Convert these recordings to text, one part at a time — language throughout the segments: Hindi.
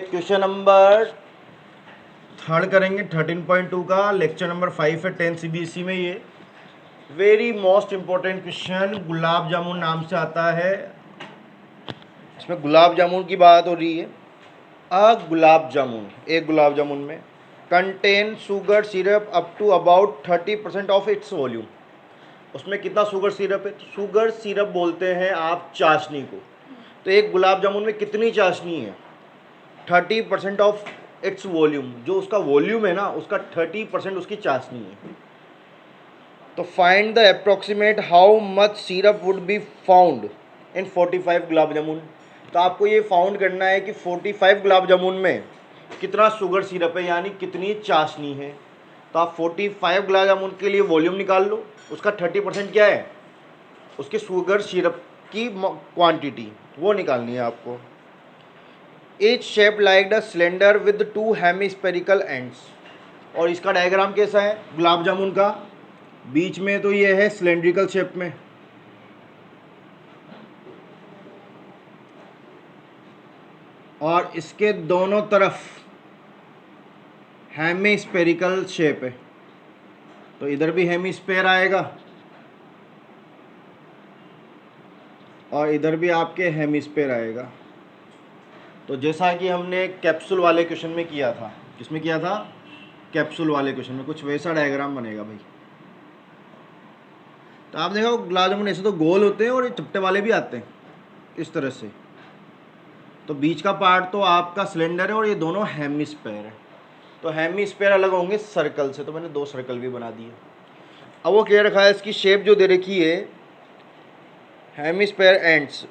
क्वेश्चन नंबर थर्ड करेंगे 13.2 का, लेक्चर नंबर 5 है 10 CBSE में। ये very most important question gulab jamun नाम से आता है। इसमें गुलाब जामुन की बात हो रही है। गुलाब जामुन, एक गुलाब जामुन में contain sugar syrup up to about 30% of its volume. उसमें कितना शुगर सिरप है? शुगर सिरप बोलते हैं आप चाशनी को। तो एक गुलाब जामुन में कितनी चाशनी है? 30% ऑफ इट्स वॉल्यूम। जो उसका वॉल्यूम है ना, उसका 30% उसकी चाशनी है। तो find the approximate how much syrup would be found in 45 gulab jamun. तो आपको ये फाउंड करना है कि 45 गुलाब जामुन में कितना शुगर सिरप है, यानी कितनी चाशनी है। तो आप 45 गुलाब जामुन के लिए वॉल्यूम निकाल लो, उसका 30% क्या है? उसके शुगर सिरप की क्वांटिटी, वो निकालनी है आपको। Each shaped like a cylinder with two hemispherical ends। और इसका डायग्राम कैसा है गुलाब जामुन का? बीच में तो ये है सिलेंड्रिकल शेप में, और इसके दोनों तरफ हेमिस्फेरिकल शेप है। तो इधर भी हेमिस्फेयर आएगा और इधर भी आपके हेमिस्फेयर आएगा। तो जैसा कि हमने कैप्सूल वाले क्वेश्चन में किया था, किसमें किया था? कैप्सूल वाले क्वेश्चन में कुछ वैसा डायग्राम बनेगा भाई। तो आप देखो गुलाब जामुन ऐसे तो गोल होते हैं और ये चपटे वाले भी आते हैं इस तरह से। तो बीच का पार्ट तो आपका सिलेंडर है और ये दोनों हेमिस्फेयर है। तो हेमिस्फेयर अलग होंगे सर्कल से, तो मैंने 2 सर्कल भी बना दिए। अब वो क्या रखा है, इसकी शेप जो दे रखी है, hemisphere ends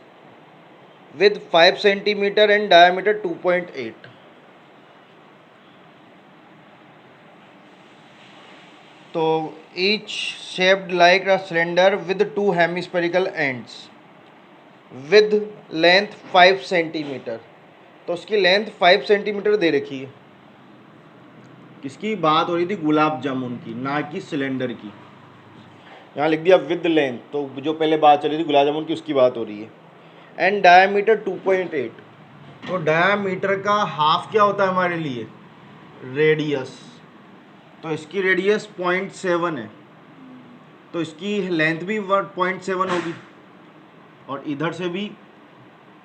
with 5 centimetre and diameter 2.8। तो each shaped like a cylinder with 2 hemispherical ends with length 5 centimetre. तो उसकी लेंथ 5 सेंटीमीटर दे रखी है। किसकी बात हो रही थी? गुलाब जामुन की, ना कि सिलेंडर की। यहाँ लिख दिया विद लेंथ, तो जो पहले बात चली थी गुलाब जामुन की उसकी बात हो रही है। And diameter 2.8। तो डायमीटर का हाफ क्या होता है हमारे लिए? रेडियस। तो इसकी रेडियस 0.7 है, तो इसकी लेंथ भी 0.7 होगी, और इधर से भी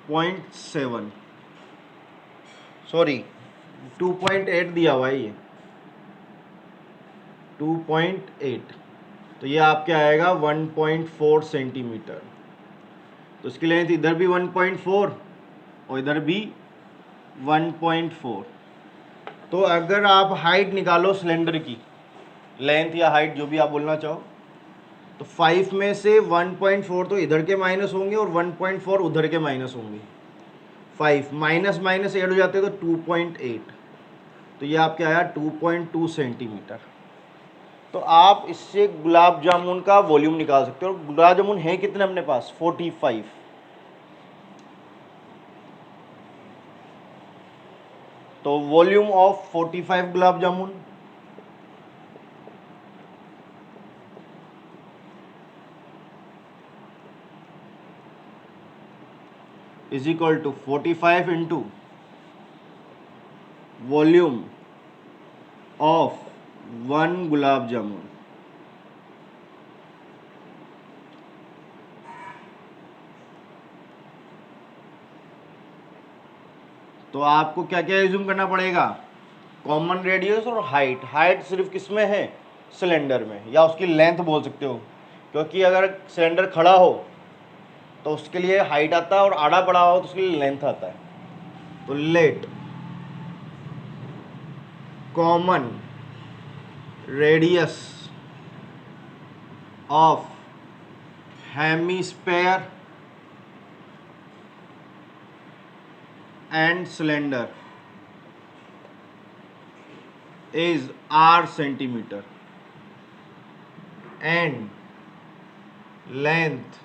0.7, सॉरी 2.8 दिया हुआ है ये, 2.8। तो ये आपके आएगा 1.4 सेंटीमीटर। तो इसकी लेंथ इधर भी 1.4 और इधर भी 1.4। तो अगर आप हाइट निकालो सिलेंडर की, लेंथ या हाइट जो भी आप बोलना चाहो, तो 5 में से 1.4 तो इधर के माइनस होंगे और 1.4 उधर के माइनस होंगे। 5 माइनस माइनस ऐड हो जाते हैं तो 2.8। तो ये आपके आया 2.2 सेंटीमीटर। तो आप इससे गुलाब जामुन का वॉल्यूम निकाल सकते हो। और गुलाब जामुन है कितने अपने पास? 45। तो volume of 45 gulab jamun is equal to 45 into volume of 1 gulab jamun. तो आपको क्या क्या एज्यूम करना पड़ेगा? कॉमन रेडियस और हाइट। हाइट सिर्फ किस में है? सिलेंडर में, या उसकी लेंथ बोल सकते हो, क्योंकि अगर सिलेंडर खड़ा हो तो उसके लिए हाइट आता है, और आड़ा पड़ा हो तो उसके लिए लेंथ आता है। तो late common radius of hemisphere and cylinder is r centimeter and length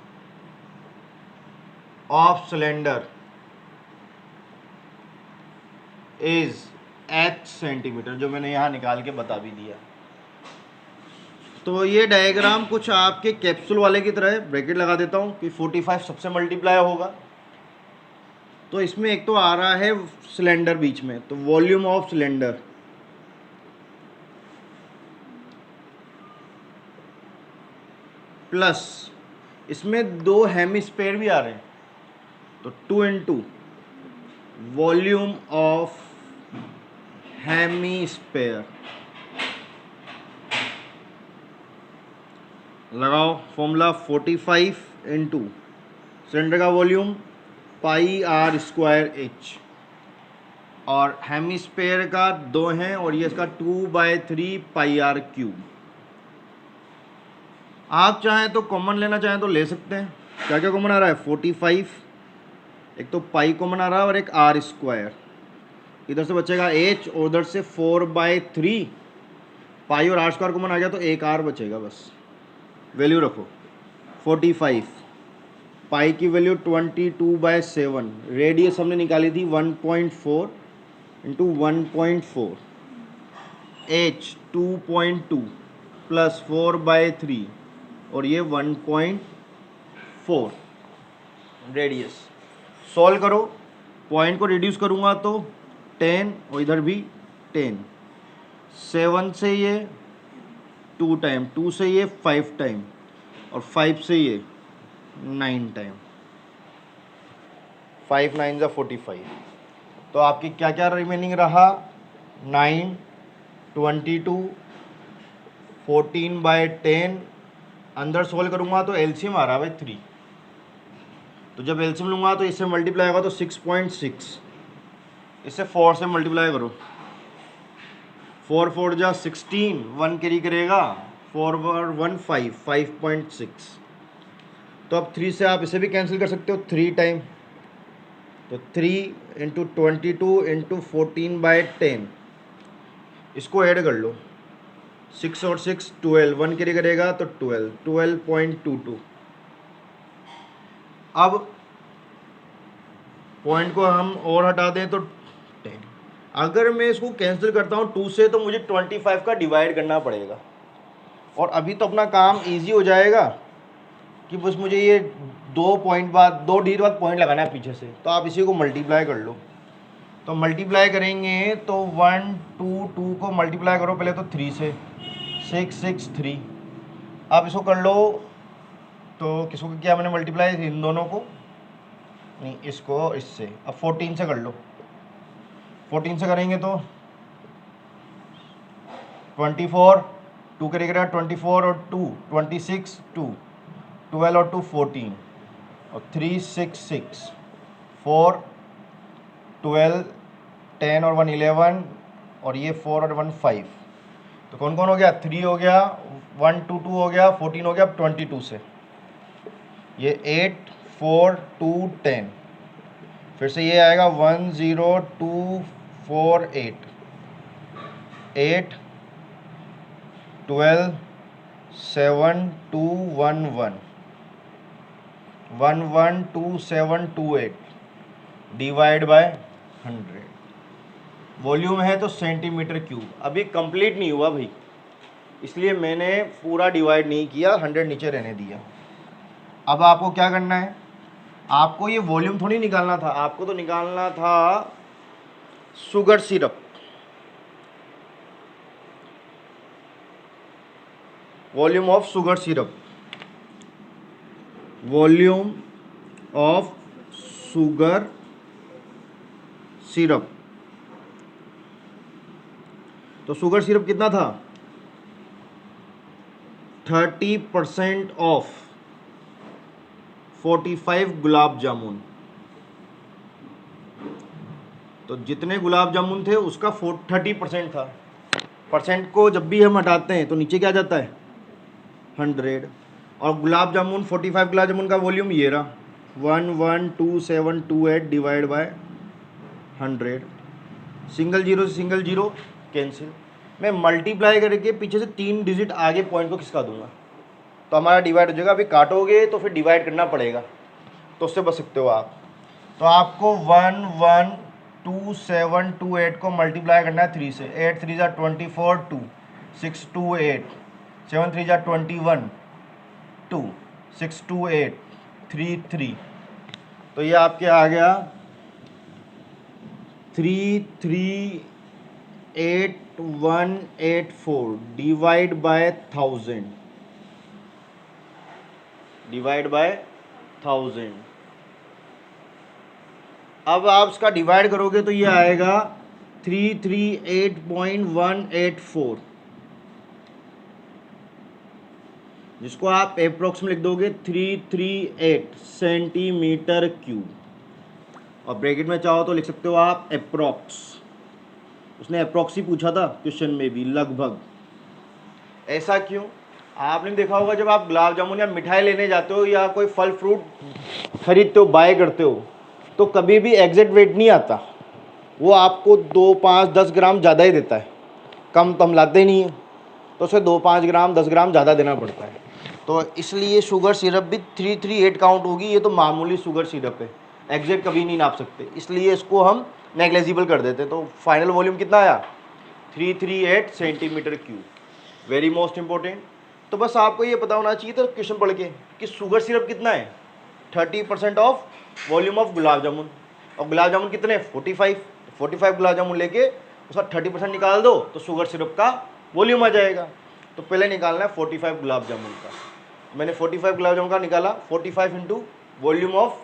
of cylinder is h centimetre, जो मैंने यहाँ निकाल के बता भी दिया। तो ये डायग्राम कुछ आपके कैप्सूल वाले की तरह है। ब्रैकेट लगा देता हूँ कि 45 सबसे मल्टीप्लाई होगा, तो इसमें एक तो आ रहा है सिलेंडर बीच में, तो वॉल्यूम ऑफ सिलेंडर प्लस इसमें दो हेमिस्फीयर भी आ रहे हैं, तो 2 इंटू वॉल्यूम ऑफ हेमिस्फीयर। लगाओ फॉर्मूला 45 इंटू सिलेंडर का volume pi r square h, और हेमिस्फीयर का 2 है और ये इसका 2/3 पाई आर क्यूब। आप चाहें तो कॉमन लेना चाहें तो ले सकते हैं। क्या क्या कॉमन आ रहा है? 45, एक तो पाई कॉमन आ रहा है और एक आर स्क्वायर। इधर से बचेगा एच और उधर से 4/3 पाई और आर स्क्वायर कॉमन आ गया तो एक आर बचेगा बस। वैल्यू रखो 45, पाई की वैल्यू 22/7, रेडियस हमने निकाली थी 1.4 इंटू 1.4, एच 2.2 प्लस 4/3 और ये 1.4 रेडियस। सॉल्व करो, पॉइंट को रिड्यूस करूँगा तो 10 और इधर भी 10, 7 से ये 2 टाइम, 2 से ये 5 टाइम और 5 से ये 9 टाइम, 5 9 जा 45। तो आपकी क्या क्या रिमेनिंग रहा? 9, 22, 14/10। अंदर सोल्व करूँगा तो एलसीएम आ रहा है भाई 3, तो जब एलसीएम लूँगा तो इससे मल्टीप्लाई होगा तो 6.6, इससे 4 से मल्टीप्लाई करो, 4 4 जा 16, 1 कैरी करेगा, 4 और 1 5, 5.6। तो अब 3 से आप इसे भी कैंसिल कर सकते हो 3 टाइम, तो 3 इंटू 22 इंटू 14/10, इसको ऐड कर लो, 6 और 6 12, 1 कैरी करेगा तो 12, 12.22। अब पॉइंट को हम और हटा दें तो 10। अगर मैं इसको कैंसिल करता हूँ 2 से तो मुझे 25 का डिवाइड करना पड़ेगा, और अभी तो अपना काम इजी हो जाएगा कि बस मुझे ये 2 पॉइंट बाद 2 डिजिट बाद पॉइंट लगाना है पीछे से, तो आप इसी को मल्टीप्लाई कर लो। तो मल्टीप्लाई करेंगे तो 1 2 2 को मल्टीप्लाई करो पहले तो 3 से, 6 6 3। आप इसको कर लो तो किसको क्या मैंने मल्टीप्लाई, इन दोनों को नहीं, इसको इससे। अब 14 से कर लो, 14 से करेंगे तो 24, 2 करेगा 24 और 2 26, 2 12 और 2 14 और 3 6 6 4 12 10 और 1 11 और ये 4 और 1 5। तो कौन कौन हो गया? 3 हो गया, 1 2 2 हो गया, 14 हो गया 22 से, ये 8 4 2 10, फिर से ये आएगा 1 0 2 4 8 8 12 7 2 1 1 1 1 2 7 2 8 डिवाइड बाय 100। वॉल्यूम है तो सेंटीमीटर क्यूब। अभी कंप्लीट नहीं हुआ भाई, इसलिए मैंने पूरा डिवाइड नहीं किया, 100 नीचे रहने दिया। अब आपको क्या करना है? आपको ये वॉल्यूम थोड़ी निकालना था, आपको तो निकालना था sugar syrup. Volume of sugar syrup, volume of sugar syrup. तो शुगर सिरप कितना था? 30% ऑफ 45 गुलाब जामुन। तो जितने गुलाब जामुन थे उसका 30% था। परसेंट को जब भी हम हटाते हैं तो नीचे क्या जाता है? 100। और गुलाब जामुन 45 गुलाब जामुन का वॉल्यूम ये रहा 1122728 डिवाइड बाय 100। सिंगल जीरो से सिंगल जीरो कैंसिल। मैं मल्टीप्लाई करके पीछे से 3 डिजिट आगे पॉइंट को खिसका दूंगा तो हमारा डिवाइड हो जाएगा। अभी काटोगे तो फिर डिवाइड करना पड़ेगा, तो उससे बच सकते हो आप। तो आपको 1122728 को मल्टीप्लाई करना है 3 से। 8 3 जा 24 2 6 2 8 7 3 जा 21 2 6 2 8 3 3। तो ये आपके आ गया 338184 डिवाइड बाय 1000, डिवाइड बाय 1000। अब आप इसका डिवाइड करोगे तो ये आएगा 338.184, जिसको आप एप्रोक्स में लिख दोगे 338 सेंटीमीटर क्यूब, और ब्रैकेट में चाहो तो लिख सकते हो आप एप्रोक्स। उसने एप्रोक्स ही पूछा था क्वेश्चन में भी, लगभग। ऐसा क्यों? आपने देखा होगा जब आप गुलाब जामुन या मिठाई लेने जाते हो या कोई फल फ्रूट खरीदते हो, बाय करते हो, तो कभी भी एग्जैक्ट वेट नहीं आता, वो आपको 2, 5, 10 ग्राम ज़्यादा ही देता है। कम तो हम लाते नहीं हैं, तो उसे 2, 5 ग्राम 10 ग्राम ज़्यादा देना पड़ता है। तो इसलिए शुगर सिरप भी 338 काउंट होगी। ये तो मामूली शुगर सिरप है, एग्जैक्ट कभी नहीं नाप सकते, इसलिए इसको हम नेग्लेजिबल कर देते हैं। तो फाइनल वॉल्यूम कितना आया? 338 centimetre cube. Very most important. तो बस आपको ये पता होना चाहिए था क्वेश्चन पढ़ के कि शुगर सिरप कितना है, 30% of volume of gulab jamun. और गुलाब जामुन कितने? 45। 45 गुलाब जामुन लेके उसका 30% निकाल दो तो शुगर सिरप का वॉल्यूम आ जाएगा। तो पहले निकालना है 45 गुलाब जामुन का। मैंने 45 गुलाब जामुन का निकाला, 45 into volume of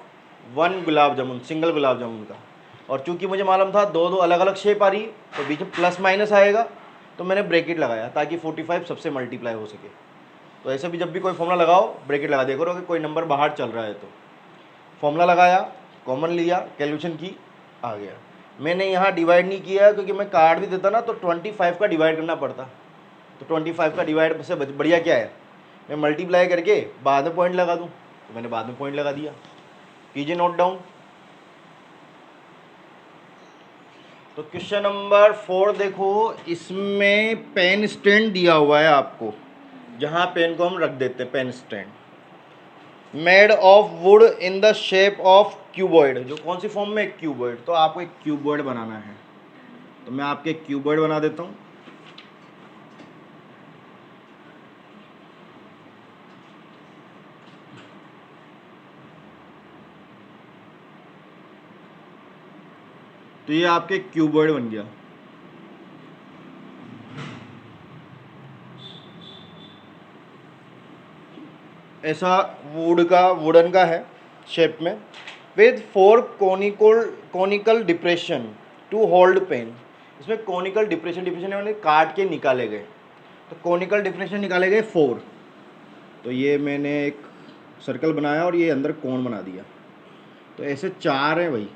1 gulab jamun, single gulab jamun का। और चूंकि मुझे मालूम था दो अलग अलग शेप आ रही है, तो बीच में प्लस माइनस आएगा, तो मैंने ब्रैकेट लगाया ताकि 45 सबसे मल्टीप्लाई हो सके। तो ऐसे भी जब भी कोई फॉर्मूला लगाओ, ब्रैकेट लगा दिया करो कि कोई नंबर बाहर चल रहा है। तो फॉर्मूला लगाया, कॉमन लिया, कैलकुलेशन की, आ गया। मैंने यहाँ डिवाइड नहीं किया क्योंकि मैं कार्ड भी देता ना तो 25 का डिवाइड करना पड़ता। तो 25 का डिवाइड से बढ़िया क्या है, मैं मल्टीप्लाई करके बाद में पॉइंट लगा दूँ। तो मैंने बाद में पॉइंट लगा दिया। कीजिए नोट डाउन। तो क्वेश्चन नंबर 4 देखो, इसमें पेन स्टैंड दिया हुआ है आपको, जहाँ पेन को हम रख देते हैं, pen stand made of wood in the shape of cuboid. जो कौन सी फॉर्म में? क्यूबॉइड। तो आपको एक क्यूबॉइड बनाना है, तो मैं आपके क्यूबॉइड बना देता हूँ। तो ये आपके क्यूबॉइड बन गया। ऐसा वुडन का है शेप में, with 4 conical depression to hold pen. इसमें कोनिकल डिप्रेशन यानी काट के निकाले गए, तो कोनिकल डिप्रेशन निकाले गए 4। तो ये मैंने एक सर्कल बनाया और ये अंदर कोण बना दिया। तो ऐसे 4 हैं भाई।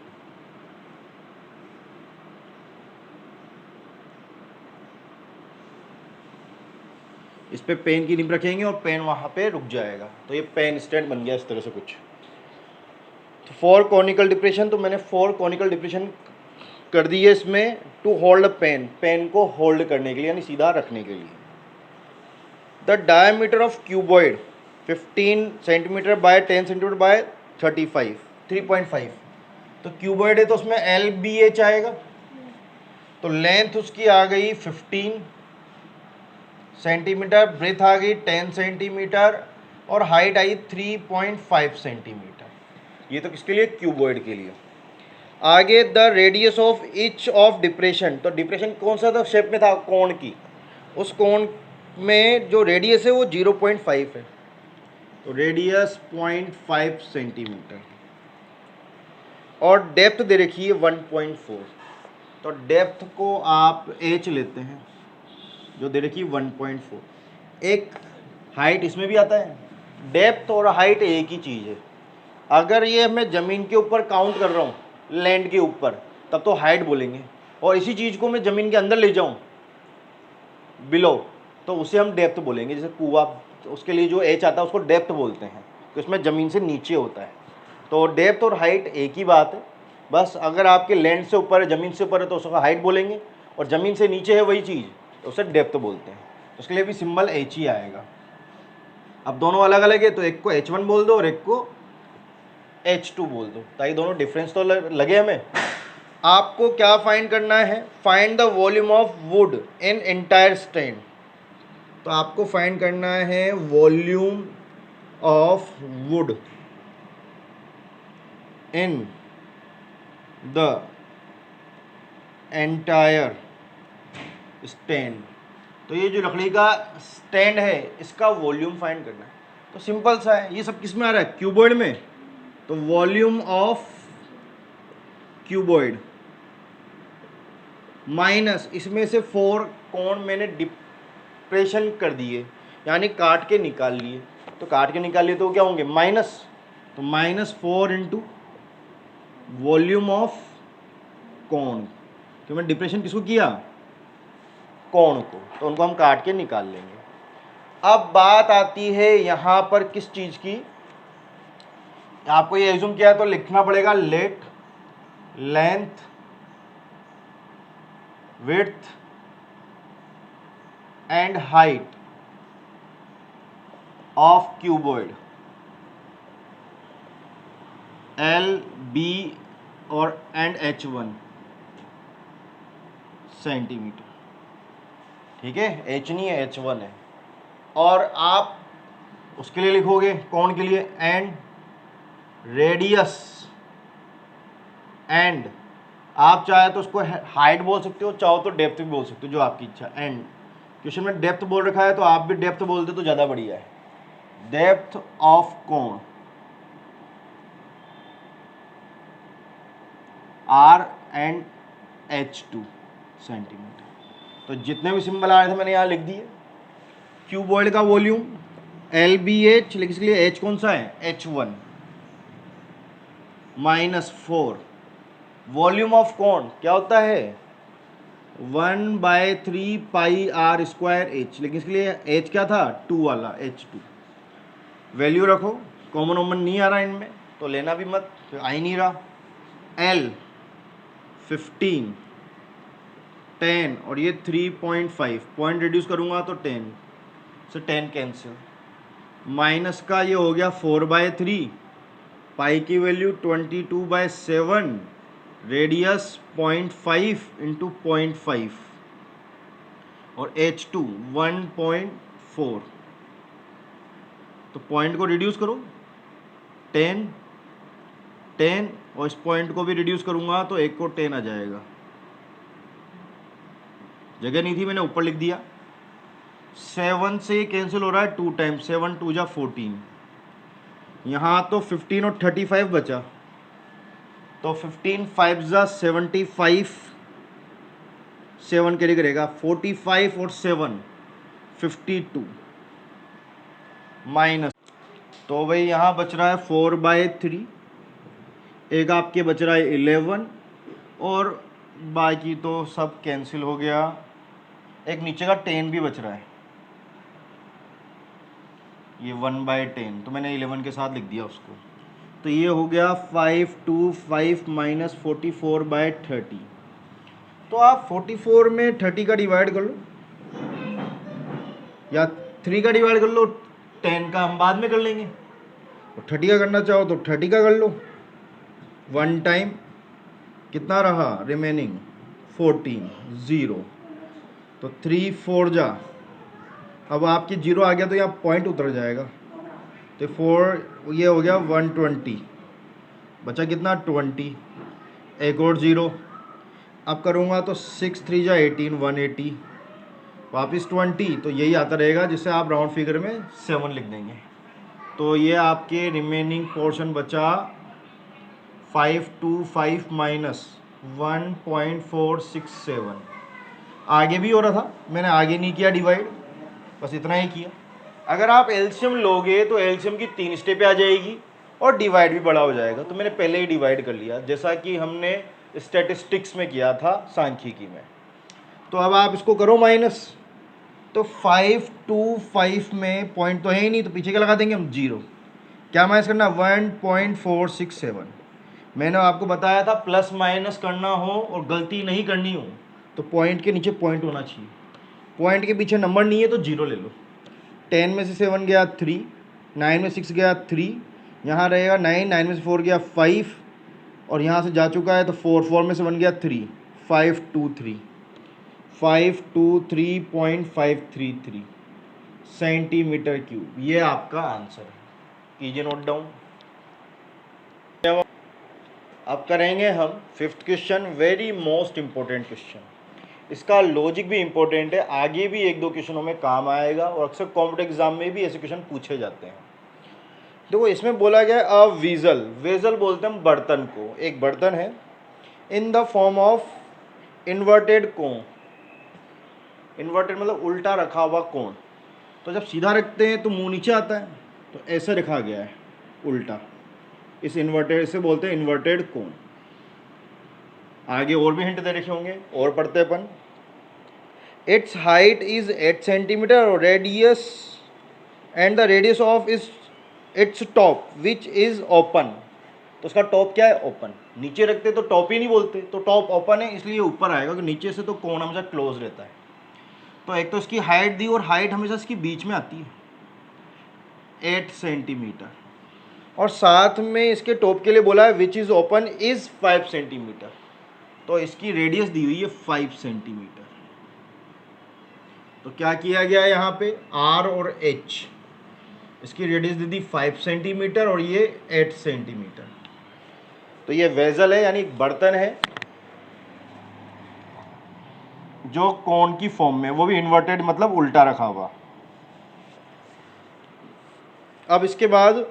इस पे पेन की निब रखेंगे और पेन वहाँ पे रुक जाएगा। तो ये पेन स्टैंड बन गया इस तरह से कुछ। तो 4 कोनिकल डिप्रेशन, तो मैंने 4 कोनिकल डिप्रेशन कर दिए इसमें टू होल्ड पेन, पेन को होल्ड करने के लिए यानी सीधा रखने के लिए। The diameter of cuboid 15 centimetre bye 10 centimetre bye 3.5। तो क्यूबॉइड है तो उसमें LBH आएगा। तो लेंथ उसकी आ गई 15 सेंटीमीटर, ब्रेथ आ गई 10 सेंटीमीटर और हाइट आई 3.5 सेंटीमीटर। ये तो किसके लिए? क्यूबॉइड के लिए। आगे the radius of each of depression. तो डिप्रेशन कौन सा था शेप में था? कोण की। उस कोण में जो रेडियस है वो 0.5 है, तो रेडियस 0.5 सेंटीमीटर। और डेप्थ दे रखी है 1.4। तो डेप्थ को आप h लेते हैं, जो दे रखी 1.4। एक हाइट इसमें भी आता है। डेप्थ और हाइट एक ही चीज़ है। अगर ये मैं ज़मीन के ऊपर काउंट कर रहा हूँ, लैंड के ऊपर, तब तो हाइट बोलेंगे। और इसी चीज़ को मैं ज़मीन के अंदर ले जाऊँ, बिलो, तो उसे हम डेप्थ बोलेंगे। जैसे कुआं, उसके लिए जो एच आता है उसको डेप्थ बोलते हैं, तो इसमें ज़मीन से नीचे होता है। तो डेप्थ और हाइट एक ही बात है। बस अगर आपके लैंड से ऊपर है, ज़मीन से ऊपर है, तो उसका हाइट बोलेंगे, और ज़मीन से नीचे है वही चीज़, तो उसे डेप्थ बोलते हैं। तो उसके लिए भी सिंबल एच ही आएगा। अब दोनों अलग अलग है, तो एक को H1 बोल दो और एक को H2 बोल दो, ताकि दोनों डिफरेंस तो लगे हमें। आपको क्या फाइंड करना है? Find the volume of wood in entire stand. तो आपको फाइंड करना है volume of wood in the entire stand. तो ये जो लकड़ी का स्टैंड है इसका वॉल्यूम फाइंड करना है। तो सिंपल सा है, ये सब किस में आ रहा है, क्यूबॉइड में। तो वॉल्यूम ऑफ क्यूबॉइड माइनस इसमें से 4 कोण मैंने डिप्रेशन कर दिए, यानी काट के निकाल लिए। तो काट के निकाल लिए तो क्या होंगे, माइनस। तो -4 इंटू वॉल्यूम ऑफ कोण, तो मैंने डिप्रेशन किसको किया, कोण को, तो उनको हम काट के निकाल लेंगे। अब बात आती है यहाँ पर किस चीज़ की, आपको ये एज्यूम किया है तो लिखना पड़ेगा let length width and height of cuboid l b और एंड H1 सेंटीमीटर। ठीक है, H नहीं है, H1 है। और आप उसके लिए लिखोगे कौन के लिए, एंड रेडियस, एंड आप चाहे तो उसको हाइट बोल सकते हो, चाहो तो डेप्थ भी बोल सकते हो, जो आपकी इच्छा। एंड क्वेश्चन में डेप्थ बोल रखा है तो आप भी डेप्थ बोलते तो ज़्यादा बढ़िया है। डेप्थ ऑफ कोण R एंड H2 सेंटीमीटर। तो जितने भी सिंबल आ रहे थे मैंने यहाँ लिख दिए। क्यूबॉइड का वॉल्यूम LBH, लेकिन इसके लिए H कौन सा है, H1 -4। वॉल्यूम ऑफ कोण क्या होता है, 1/3 पाई R स्क्वायर H, लेकिन इसके लिए H क्या था, 2 वाला, H2। वैल्यू रखो, कॉमन वॉमन नहीं आ रहा इनमें तो लेना भी मत, तो आ ही नहीं रहा। L 15, 10 और ये 3.5, पॉइंट रिड्यूस करूँगा तो 10 से 10 कैंसिल। माइनस का ये हो गया 4/3, पाई की वैल्यू 22/7, रेडियस 0.5 इंटू 0.5 और H2 1.4। तो पॉइंट को रिड्यूस करो, 10 10 और इस पॉइंट को भी रिड्यूस करूंगा तो एक को 10 आ जाएगा। जगह नहीं थी मैंने ऊपर लिख दिया। 7 से कैंसिल हो रहा है 2 टाइम, 7 2 जा 14। यहाँ तो 15 और 35 बचा, तो 15 5 जा 75, 7 कैरी करेगा, 45 और 7 52 माइनस। तो भाई यहाँ बच रहा है 4/3, एक आपके बच रहा है 11 और बाकी तो सब कैंसिल हो गया। एक नीचे का 10 भी बच रहा है, ये 1/10, तो मैंने 11 के साथ लिख दिया उसको। तो ये हो गया 525 माइनस 44/30। तो आप 44 में 30 का डिवाइड कर लो या 3 का डिवाइड कर लो, 10 का हम बाद में कर लेंगे। और 30 का करना चाहो तो 30 का कर लो। 1 टाइम कितना रहा रिमेनिंग, 14 0, तो 3 4 जा, अब आपकी 0 आ गया तो यहाँ पॉइंट उतर जाएगा, तो 4 ये हो गया 120, बचा कितना 20, एक और 0। अब करूँगा तो 6 3 जा 18, 180, वापस 20, तो यही आता रहेगा जिससे आप राउंड फिगर में 7 लिख देंगे। तो ये आपके रिमेनिंग पोर्शन बचा 525 माइनस 1.467। आगे भी हो रहा था, मैंने आगे नहीं किया डिवाइड, बस इतना ही किया। अगर आप एलसीएम लोगे तो एलसीएम की 3 स्टेप आ जाएगी और डिवाइड भी बड़ा हो जाएगा। तो मैंने पहले ही डिवाइड कर लिया, जैसा कि हमने स्टैटिस्टिक्स में किया था, सांख्यिकी में। तो अब आप इसको करो माइनस, तो 525 में पॉइंट तो है ही नहीं, तो पीछे क्या लगा देंगे हम, 0। क्या माइनस करना, 1.467। मैंने आपको बताया था प्लस माइनस करना हो और गलती नहीं करनी हो तो पॉइंट के नीचे पॉइंट होना चाहिए। पॉइंट के पीछे नंबर नहीं है तो 0 ले लो। 10 में से 7 गया 3, 9 में 6 गया 3, यहाँ रहेगा 9, 9 में से 4 गया 5 और यहाँ से जा चुका है तो 4, 4 में से 1 गया 3, 523 सेंटीमीटर क्यूब। ये आपका आंसर है, कीजिए नोट डाउन। अब करेंगे हम fifth question, very most important question. इसका लॉजिक भी इम्पोर्टेंट है, आगे भी एक दो क्वेश्चनों में काम आएगा और अक्सर कॉम्पिटेटिव एग्जाम में भी ऐसे क्वेश्चन पूछे जाते हैं। देखो इसमें बोला गया अ वीजल, वेजल बोलते हैं हम बर्तन को, एक बर्तन है in the form of inverted cone. Inverted मतलब उल्टा रखा हुआ कोन। तो जब सीधा रखते हैं तो मुंह नीचे आता है, तो ऐसे रखा गया है उल्टा, इस इन्वर्टेड से बोलते हैं इन्वर्टेड कोन। आगे और भी हिंट दे रखे होंगे और पढ़ते अपन। इट्स हाइट इज 8 सेंटीमीटर और radius and the radius of is its top which is open. तो उसका टॉप क्या है? ओपन। नीचे रखते तो टॉप ही नहीं बोलते, तो टॉप ओपन है इसलिए ऊपर आएगा, क्योंकि नीचे से तो कोन हमेशा क्लोज रहता है। तो एक तो इसकी हाइट दी, और हाइट हमेशा इसकी बीच में आती है 8 सेंटीमीटर, और साथ में इसके टॉप के लिए बोला है which is open is 5 centimetre. तो इसकी रेडियस दी हुई है 5 सेंटीमीटर। तो क्या किया गया है यहाँ पे, आर और एच, इसकी रेडियस दे दी 5 सेंटीमीटर और ये 8 सेंटीमीटर। तो ये वेजल है, यानी बर्तन है जो कोन की फॉर्म में, वो भी इन्वर्टेड मतलब उल्टा रखा हुआ। अब इसके बाद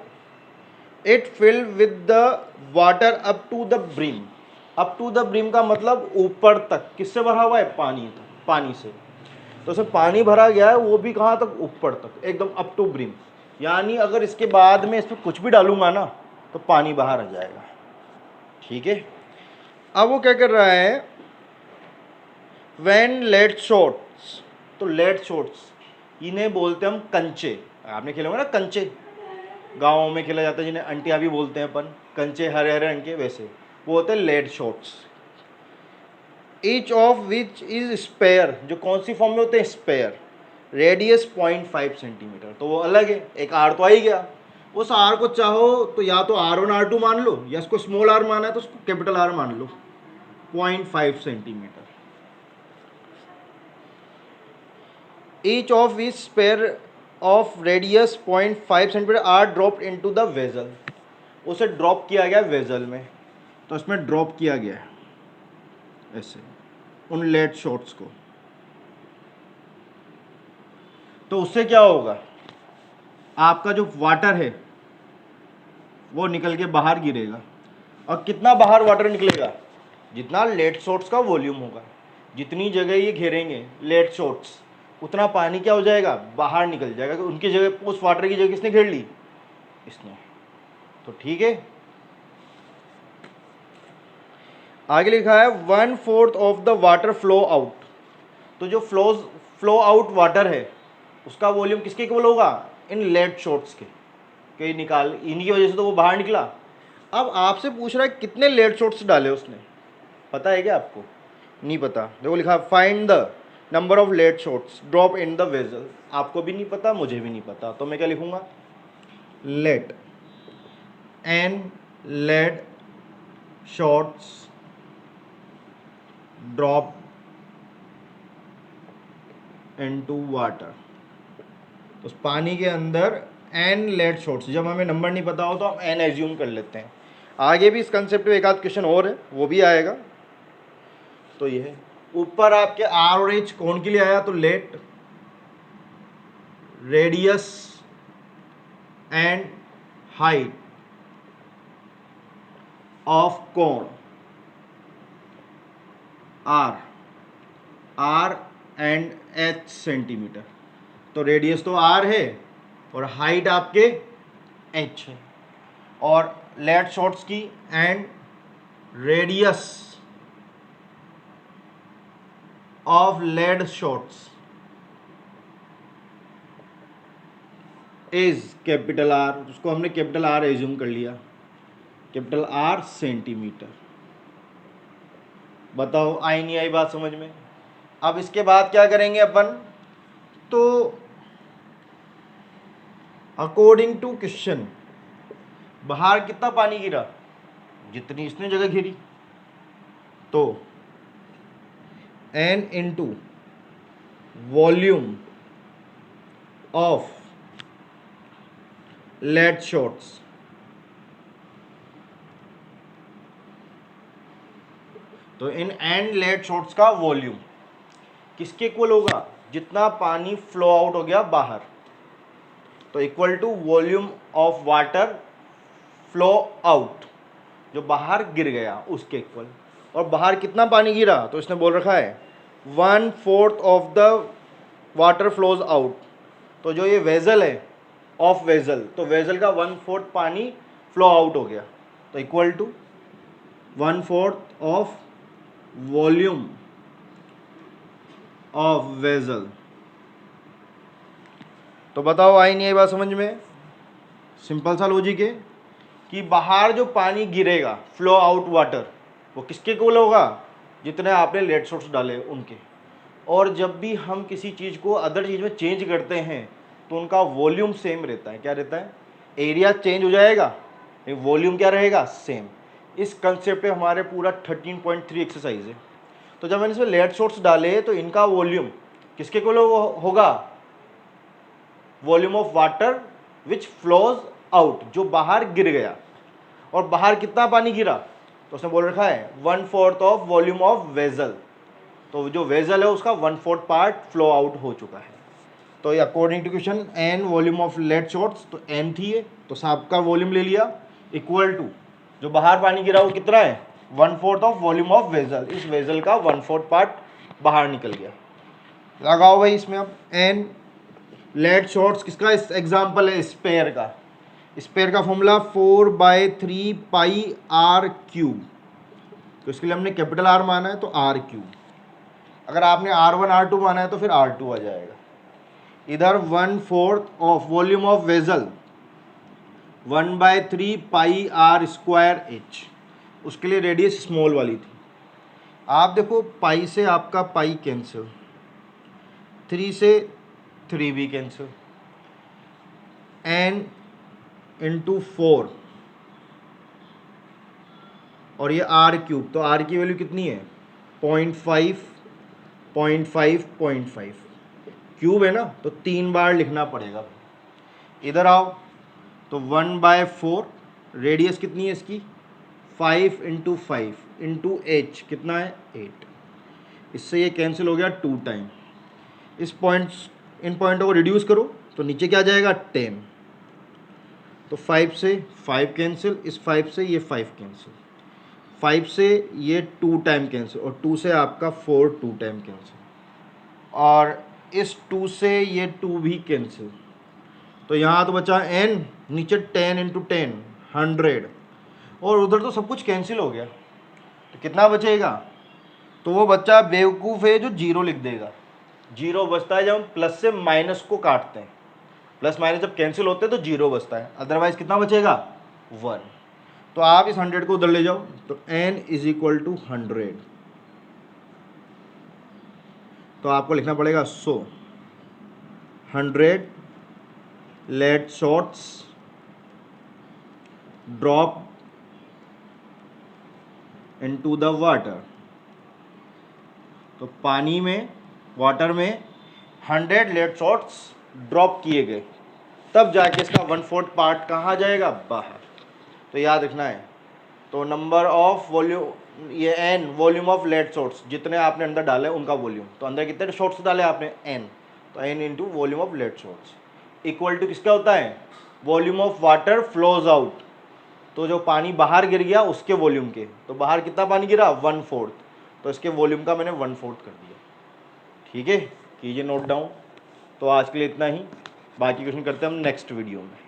it fill with the water up to the brim. Up to the brim का मतलब ऊपर तक, किससे भरा हुआ है? पानी तक, पानी से। तो उसमें पानी भरा गया है, वो भी कहाँ तक? ऊपर तक, एकदम अप टू ब्रिम। यानी अगर इसके बाद में इसमें कुछ भी डालूंगा ना तो पानी बाहर आ जाएगा। ठीक है। अब वो क्या कर रहा है, व्हेन लेड शॉट्स। तो लेड शॉट्स इन्हें बोलते हैं हम कंचे। आपने खेले होंगे ना कंचे, गाँव में खेला जाता है, जिन्हें अंटिया भी बोलते हैं अपन, कंचे हरे हरे रंग के, वैसे वो होते हैं lead shots. Each of which is sphere, जो कौन सी फॉर्म में होते हैं? स्पेयर। रेडियस 0.5 सेंटीमीटर, तो वो अलग है। एक आर तो आ ही गया, उस आर को चाहो तो या तो R1 R2 मान लो, या इसको स्मॉल आर माना है तो उसको कैपिटल आर मान लो, 0.5 centimetre. Each of which sphere of radius 0.5 centimetre are dropped into the vessel. उसे ड्रॉप किया गया वेजल में, तो इसमें ड्रॉप किया गया है ऐसे उन लेड शॉट्स को। तो उससे क्या होगा, आपका जो वाटर है वो निकल के बाहर गिरेगा। और कितना बाहर वाटर निकलेगा? जितना लेड शॉट्स का वॉल्यूम होगा, जितनी जगह ये घेरेंगे लेड शॉट्स, उतना पानी क्या हो जाएगा? बाहर निकल जाएगा। उनकी जगह, उस वाटर की जगह किसने घेर ली? इसने। तो ठीक है। आगे लिखा है 1/4 of the water flow out. तो जो फ्लो आउट वाटर है उसका वॉल्यूम किसके इक्वल होगा? इन लेड शॉट्स के, कि निकाल, इन्हीं की वजह से तो वो बाहर निकला। अब आपसे पूछ रहा है कितने लेड शॉट्स डाले उसने, पता है क्या आपको? नहीं पता। देखो लिखा find the number of lead shots drop in the vessel. आपको भी नहीं पता, मुझे भी नहीं पता, तो मैं क्या लिखूंगा? Let n lead shots drop into water. तो उस पानी के अंदर एन लेड शॉट्स, जब हमें नंबर नहीं पता हो तो हम एन एज्यूम कर लेते हैं। आगे भी इस कंसेप्ट में एक आध क्वेश्चन और है, वो भी आएगा। तो ये है, ऊपर आपके आर और एच कौन के लिए आया, तो let radius and height of cone r and h centimetre. तो रेडियस तो आर है और हाइट आपके एच है, और लेड शॉट्स की and radius of lead shots is capital R, उसको हमने कैपिटल आर एज्यूम कर लिया, कैपिटल आर सेंटीमीटर। बताओ आई नहीं आई बात समझ में? अब इसके बाद क्या करेंगे अपन, तो अकॉर्डिंग टू क्वेश्चन बाहर कितना पानी गिरा? जितनी इसने जगह घेरी। तो n into volume of lead shots तो इन एंड लेड शॉट्स का वॉल्यूम किसके इक्वल होगा, जितना पानी फ्लो आउट हो गया बाहर, तो equal to volume of water flow out, जो बाहर गिर गया उसके इक्वल। और बाहर कितना पानी गिरा, तो इसने बोल रखा है 1/4 of the water flows out. तो जो ये वेजल है ऑफ वेजल, तो वेजल का 1/4 पानी फ्लो आउट हो गया, तो equal to 1/4 of volume of vessel. तो बताओ आई नहीं आई बात समझ में? सिंपल सा लॉजिक है कि बाहर जो पानी गिरेगा फ्लो आउट वाटर, वो किसके इक्वल होगा, जितने आपने लेड शॉट्स डाले उनके। और जब भी हम किसी चीज़ को अदर चीज़ में चेंज करते हैं तो उनका वॉल्यूम सेम रहता है। क्या रहता है? एरिया चेंज हो जाएगा, वॉल्यूम क्या रहेगा, सेम। इस कंसेप्ट पे हमारे पूरा 13.3 एक्सरसाइज है। तो जब मैंने इसमें लेड शॉट्स डाले तो इनका वॉल्यूम किसके इक्वल होगा, volume of water which flows out, जो बाहर गिर गया। और बाहर कितना पानी गिरा, तो उसने बोल रखा है 1/4 ऑफ वॉल्यूम ऑफ वेजल। तो जो वेजल है उसका 1/4 पार्ट फ्लो आउट हो चुका है। तो ये according to question n volume of lead shots, तो एन थी ये, तो सांप का वॉल्यूम ले लिया इक्वल टू जो बाहर पानी गिरा वो कितना है, 1/4 ऑफ वॉल्यूम ऑफ वेजल। इस वेजल का 1/4 पार्ट बाहर निकल गया। लगाओ भाई इसमें अब एन लेड शॉट्स किसका एग्जाम्पल है, स्पेयर का। स्पेयर का फॉर्मूला 4/3 पाई आर क्यूब। तो इसके लिए हमने कैपिटल आर माना है तो आर क्यूब। अगर आपने R1 R2 माना है तो फिर R2 आ जाएगा। इधर 1/4 of volume of vessel 1/3 pi r square h, उसके लिए रेडियस स्मॉल वाली थी। आप देखो पाई से आपका पाई कैंसिल, 3 से 3 भी कैंसिल, n इंटू 4 और ये आर क्यूब, तो आर की वैल्यू कितनी है 0.5 0.5 0.5 क्यूब है ना, तो 3 बार लिखना पड़ेगा। इधर आओ तो 1/4 रेडियस कितनी है इसकी 5 इंटू 5 इंटू एच कितना है 8। इससे ये कैंसिल हो गया 2 टाइम। इस पॉइंट्स इन पॉइंटों को रिड्यूस करो तो नीचे क्या जाएगा 10। तो 5 से 5 कैंसिल, इस 5 से ये 5 कैंसिल, 5 से ये 2 टाइम कैंसिल और 2 से आपका 4 2 टाइम कैंसिल, और इस 2 से ये 2 भी कैंसिल। तो यहाँ तो बचा n, नीचे 10 इंटू 10 100, और उधर तो सब कुछ कैंसिल हो गया। तो कितना बचेगा, तो वो बच्चा बेवकूफ़ है जो जीरो लिख देगा। जीरो बचता है जब हम प्लस से माइनस को काटते हैं, प्लस माइनस जब कैंसिल होते हैं तो जीरो बचता है, अदरवाइज कितना बचेगा 1। तो आप इस 100 को उधर ले जाओ तो n इज इक्वल टू 100। तो आपको लिखना पड़ेगा 100 lead shots drop into the water. तो पानी में, वाटर में 100 लेड शॉट्स ड्रॉप किए गए, तब जाके इसका 1/4 पार्ट कहाँ जाएगा, बाहर। तो याद रखना है। तो नंबर ऑफ वॉल्यूम, ये n volume of lead shots, जितने आपने अंदर डाले उनका वॉल्यूम। तो अंदर कितने शॉट्स डाले आपने n, तो n into volume of lead shots equal to किसका होता है, volume of water flows out. तो जो पानी बाहर गिर गया उसके वॉल्यूम के, तो बाहर कितना पानी गिरा 1/4, तो इसके वॉल्यूम का मैंने 1/4 कर दिया। ठीक है, कीजिए नोट डाउन। तो आज के लिए इतना ही, बाकी क्वेश्चन करते हैं हम नेक्स्ट वीडियो में।